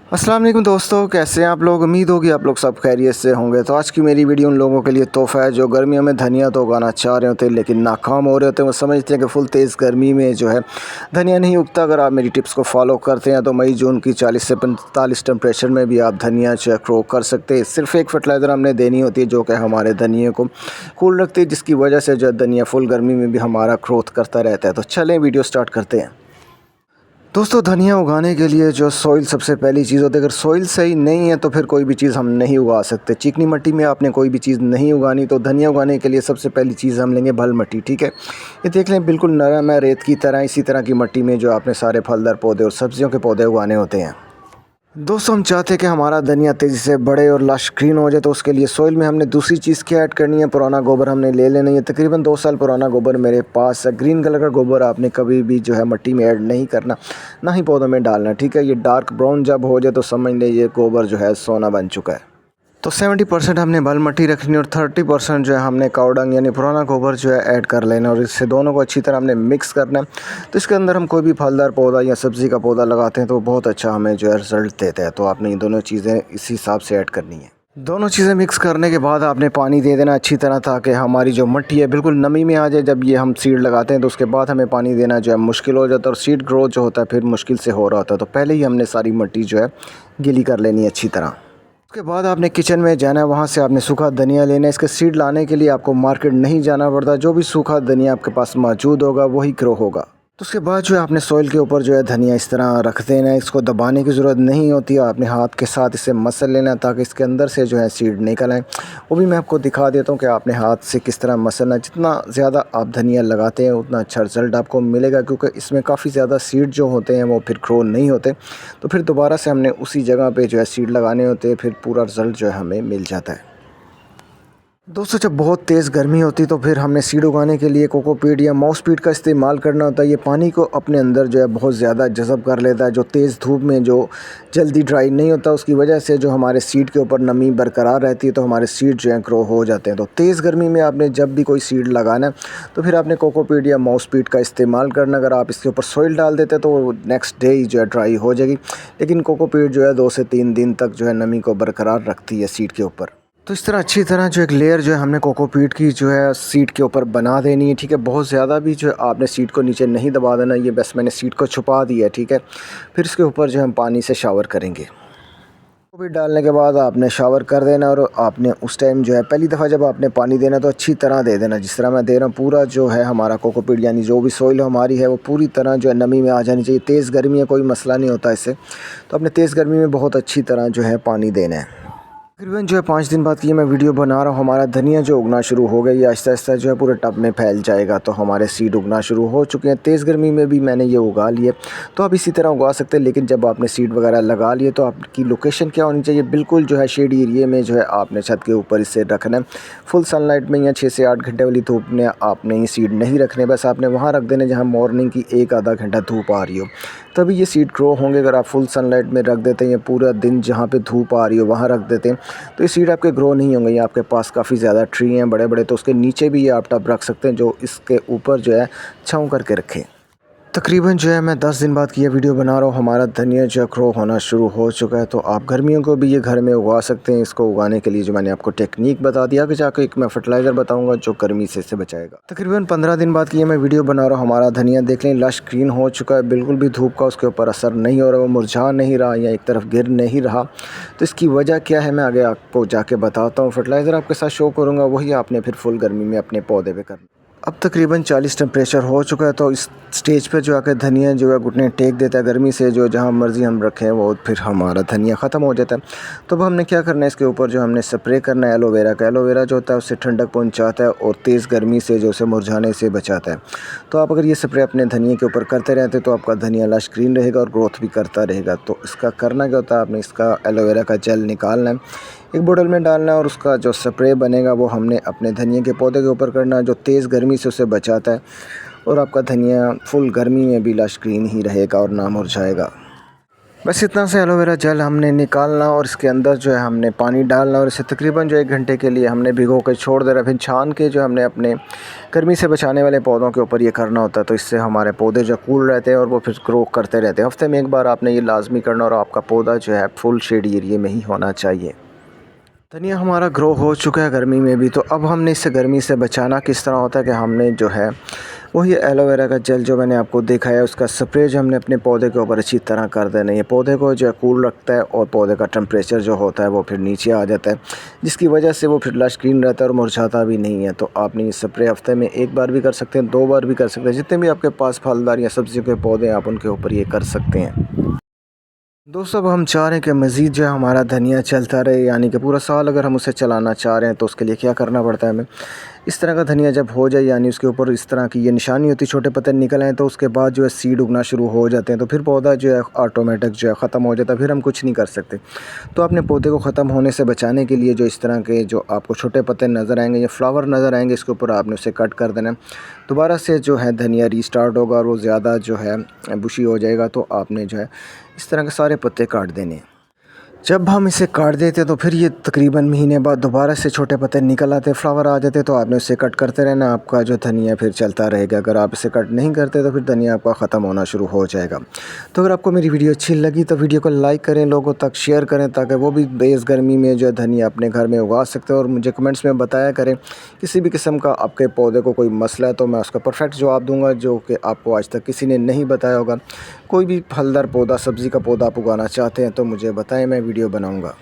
अस्सलाम वालेकुम दोस्तों, कैसे हैं आप लोग। उम्मीद होगी आप लोग सब खैरियत से होंगे। तो आज की मेरी वीडियो उन लोगों के लिए तोहफ़ा है जो गर्मियों में धनिया तो उगाना चाह रहे होते हैं लेकिन नाकाम हो रहे होते हैं। वो समझते हैं कि फुल तेज़ गर्मी में जो है धनिया नहीं उगता। अगर आप मेरी टिप्स को फॉलो करते हैं तो मई जून की 40 से 45 टेम्परेचर में भी आप धनिया जो है ग्रो कर सकते हैं। सिर्फ एक फर्टिलाइज़र हमने देनी होती है जो कि हमारे धनिया को कूल रखती है, जिसकी वजह से जो धनिया फुल गर्मी में भी हमारा ग्रोथ करता रहता है। तो चलें वीडियो स्टार्ट करते हैं। दोस्तों, धनिया उगाने के लिए जो सॉइल सबसे पहली चीज़ होती है। अगर सॉइल सही नहीं है तो फिर कोई भी चीज़ हम नहीं उगा सकते। चिकनी मिट्टी में आपने कोई भी चीज़ नहीं उगानी। तो धनिया उगाने के लिए सबसे पहली चीज़ हम लेंगे भल मिट्टी। ठीक है, ये देख लें बिल्कुल नरम है, रेत की तरह। इसी तरह की मिट्टी में जो आपने सारे फलदार पौधे और सब्जियों के पौधे उगाने होते हैं। दोस्तों, हम चाहते हैं कि हमारा धनिया तेज़ी से बढ़े और लश ग्रीन हो जाए। तो उसके लिए सॉइल में हमने दूसरी चीज़ क्या ऐड करनी है, पुराना गोबर हमने ले लेना है। तकरीबन 2 साल पुराना गोबर मेरे पास है। ग्रीन कलर का गोबर आपने कभी भी जो है मिट्टी में ऐड नहीं करना, ना ही पौधों में डालना। ठीक है, ये डार्क ब्राउन जब हो जाए तो समझ लें ये गोबर जो है सोना बन चुका है। तो 70% हमने बल मिट्टी रखनी और 30% जो है हमने काऊ डंग यानी पुराना गोबर जो है ऐड कर लेना और इससे दोनों को अच्छी तरह हमने मिक्स करना है। तो इसके अंदर हम कोई भी फलदार पौधा या सब्ज़ी का पौधा लगाते हैं तो बहुत अच्छा हमें जो है रिज़ल्ट देता है। तो आपने ये दोनों चीज़ें इस हिसाब से ऐड करनी है। दोनों चीज़ें मिक्स करने के बाद आपने पानी दे देना अच्छी तरह, ताकि हमारी जो मिट्टी है बिल्कुल नमी में आ जाए। जब ये हम सीड लगाते हैं तो उसके बाद हमें पानी देना जो है मुश्किल हो जाता है और सीड ग्रोथ जो होता है फिर मुश्किल से हो रहा होता है। तो पहले ही हमने सारी मिट्टी जो है गीली कर लेनी है अच्छी तरह। उसके बाद आपने किचन में जाना है, वहाँ से आपने सूखा धनिया लेना है। इसके सीड लाने के लिए आपको मार्केट नहीं जाना पड़ता। जो भी सूखा धनिया आपके पास मौजूद होगा वही ग्रो होगा। तो उसके बाद जो है आपने सॉइल के ऊपर जो है धनिया इस तरह रख देना है। इसको दबाने की ज़रूरत नहीं होती है, आपने हाथ के साथ इसे मसल लेना है ताकि इसके अंदर से जो है सीड निकल आए। वो भी मैं आपको दिखा देता हूँ कि आपने हाथ से किस तरह मसलना। जितना ज़्यादा आप धनिया लगाते हैं उतना अच्छा रिज़ल्ट आपको मिलेगा, क्योंकि इसमें काफ़ी ज़्यादा सीड जो होते हैं वो फिर ग्रो नहीं होते। तो फिर दोबारा से हमने उसी जगह पर जो है सीड लगाने होते हैं, फिर पूरा रिज़ल्ट जो है हमें मिल जाता है। दोस्तों, जब बहुत तेज़ गर्मी होती तो फिर हमने सीड उगाने के लिए कोकोपीट या माउसपीट का इस्तेमाल करना होता है। ये पानी को अपने अंदर जो है बहुत ज़्यादा जज़ब कर लेता है, जो तेज़ धूप में जो जल्दी ड्राई नहीं होता। उसकी वजह से जो हमारे सीड के ऊपर नमी बरकरार रहती है तो हमारे सीड जो है ग्रो हो जाते हैं। तो तेज़ गर्मी में आपने जब भी कोई सीड लगाना है तो फिर आपने कोकोपीट या माउसपीट का इस्तेमाल करना। अगर आप इसके ऊपर सॉइल डाल देते तो वो नेक्स्ट डे ही जो है ड्राई हो जाएगी, लेकिन कोकोपीट जो है 2 से 3 दिन तक जो है नमी को बरकरार रखती है सीड के ऊपर। तो इस तरह अच्छी तरह जो एक लेयर जो है हमने कोकोपीट की जो है सीड के ऊपर बना देनी है। ठीक है, बहुत ज़्यादा भी जो है आपने सीड को नीचे नहीं दबा देना। ये बस मैंने सीड को छुपा दिया है। ठीक है, फिर इसके ऊपर जो हम पानी से शावर करेंगे। कोकोपीट डालने के बाद आपने शावर कर देना और आपने उस टाइम जो है पहली दफ़ा जब आपने पानी देना तो अच्छी तरह दे देना, जिस तरह मैं दे रहा हूँ। पूरा जो है हमारा कोकोपीट यानी जो भी सॉइल हमारी है वो पूरी तरह जो है नमी में आ जानी चाहिए। तेज़ गर्मी है, कोई मसला नहीं होता इससे। तो आपने तेज़ गर्मी में बहुत अच्छी तरह जो है पानी देना है। तकरीबन जो है 5 दिन बाद की मैं वीडियो बना रहा हूँ, हमारा धनिया जो उगना शुरू हो गई है। आहिस्ता आहिस्ता जो है पूरे टब में फैल जाएगा। तो हमारे सीड उगना शुरू हो चुके हैं। तेज़ गर्मी में भी मैंने ये उगा लिए। तो आप इसी तरह उगा सकते हैं, लेकिन जब आपने सीड वगैरह लगा लिए तो आपकी लोकेशन क्या होनी चाहिए, बिल्कुल जो है शेडी एरिए में जो है आपने छत के ऊपर इसे रखना है। फुल सनलाइट में या 6 से 8 घंटे वाली धूप में आपने ये सीड नहीं रखने, बस आपने वहाँ रख देने जहाँ मॉर्निंग की 1 आधा घंटा धूप आ रही हो, तभी ये सीड ग्रो होंगे। अगर आप फुल सनलाइट में रख देते हैं या पूरा दिन जहाँ पे धूप आ रही हो वहाँ रख देते हैं तो ये सीड आपके ग्रो नहीं होंगे। ये आपके पास काफ़ी ज़्यादा ट्री हैं बड़े बड़े, तो उसके नीचे भी ये आप टब रख सकते हैं जो इसके ऊपर जो है छाँव करके रखें। तकरीबन जो है मैं 10 दिन बाद की ये वीडियो बना रहा हूँ। हमारा धनिया जो ग्रो होना शुरू हो चुका है। तो आप गर्मियों को भी ये घर में उगा सकते हैं। इसको उगाने के लिए जो मैंने आपको टेक्निक बता दिया, आगे जाकर एक मैं फर्टिलाइज़र बताऊंगा जो गर्मी से इससे बचाएगा। तकरीबन 15 दिन बाद की ये मैं वीडियो बना रहा हूँ। हमारा धनिया देख लें लश ग्रीन हो चुका है, बिल्कुल भी धूप का उसके ऊपर असर नहीं हो रहा, वो मुरझा नहीं रहा या एक तरफ गिर नहीं रहा। तो इसकी वजह क्या है मैं आगे आपको जाके बताता हूँ। फर्टिलाइज़र आपके साथ शो करूँगा, वही आपने फिर फुल गर्मी में अपने पौधे पर करना। अब तकरीबन 40 टेम्परेचर हो चुका है। तो इस स्टेज पे जो आकर धनिया जो है घुटने टेक देता है गर्मी से, जो जहाँ मर्ज़ी हम रखें वो फिर हमारा धनिया ख़त्म हो जाता है। तो अब हमने क्या करना है, इसके ऊपर जो हमने स्प्रे करना है एलोवेरा का। एलोवेरा जो होता है उससे ठंडक पहुँचाता है और तेज़ गर्मी से जो उसे मुरझाने से बचाता है। तो आप अगर ये स्प्रे अपने धनिया के ऊपर करते रहते तो आपका धनिया लश ग्रीन रहेगा और ग्रोथ भी करता रहेगा। तो इसका करना क्या होता है, आपने इसका एलोवेरा का जेल निकालना है, एक बोतल में डालना है और उसका जो स्प्रे बनेगा वो हमने अपने धनिया के पौधे के ऊपर करना है, जो तेज़ गर्मी से उसे बचाता है। और आपका धनिया फुल गर्मी में भी लश ग्रीन ही रहेगा और ना मुरझाएगा। बस इतना से एलोवेरा जेल हमने निकालना और इसके अंदर जो है हमने पानी डालना और इसे तकरीबन जो 1 घंटे के लिए हमने भिगो के छोड़ देना। फिर छान के जो हमने अपने गर्मी से बचाने वाले पौधों के ऊपर ये करना होता है, तो इससे हमारे पौधे जो कूल रहते हैं और वो फिर ग्रो करते रहते हैं। हफ्ते में 1 बार आपने ये लाजमी करना और आपका पौधा जो है फुल शेड एरिया में ही होना चाहिए। धनिया हमारा ग्रो हो चुका है गर्मी में भी, तो अब हमने इसे गर्मी से बचाना किस तरह होता है कि हमने जो है वही एलोवेरा का जेल जो मैंने आपको दिखाया उसका स्प्रे जो हमने अपने पौधे के ऊपर अच्छी तरह कर देना है। ये पौधे को जो है कूल रखता है और पौधे का टेम्परेचर जो होता है वो फिर नीचे आ जाता है, जिसकी वजह से वो फिर लश ग्रीन रहता है और मुरझाता भी नहीं है। तो आपने ये स्प्रे हफ्ते में 1 बार भी कर सकते हैं, 2 बार भी कर सकते हैं। जितने भी आपके पास फलदार या सब्जियों के पौधे आप उनके ऊपर ये कर सकते हैं। दोस्तों अब हम चाह रहे हैं कि मज़ीद जो है हमारा धनिया चलता रहे, यानी कि पूरा साल अगर हम उसे चलाना चाह रहे हैं तो उसके लिए क्या करना पड़ता है हमें। इस तरह का धनिया जब हो जाए, यानी उसके ऊपर इस तरह की ये निशानी होती है, छोटे पत्ते निकल आए, तो उसके बाद जो है सीड उगना शुरू हो जाते हैं, तो फिर पौधा जो है ऑटोमेटिक जो है ख़त्म हो जाता है, फिर हम कुछ नहीं कर सकते। तो अपने पौधे को ख़त्म होने से बचाने के लिए जो इस तरह के जो आपको छोटे पत्ते नज़र आएंगे या फ्लावर नज़र आएंगे, इसके ऊपर आपने उसे कट कर देना है। दोबारा से जो है धनिया रीस्टार्ट होगा और वो ज़्यादा जो है बुशी हो जाएगा, तो आपने जो है इस तरह के सारे पत्ते काट देने। जब हम इसे काट देते तो फिर ये तकरीबन महीने बाद दोबारा से छोटे पत्ते निकल आते, फ्लावर आ जाते, तो आपने उसे कट करते रहना, आपका जो धनिया फिर चलता रहेगा। अगर आप इसे कट नहीं करते तो फिर धनिया आपका ख़त्म होना शुरू हो जाएगा। तो अगर आपको मेरी वीडियो अच्छी लगी तो वीडियो को लाइक करें, लोगों तक शेयर करें, ताकि वो भी तेज़ गर्मी में जो है धनिया अपने घर में उगा सकते हैं। और मुझे कमेंट्स में बताया करें किसी भी किस्म का आपके पौधे को कोई मसला है, तो मैं उसका परफेक्ट जवाब दूँगा, जो कि आपको आज तक किसी ने नहीं बताया होगा। कोई भी फलदार पौधा, सब्ज़ी का पौधा आप उगाना चाहते हैं तो मुझे बताएँ, मैं वीडियो बनाऊँगा।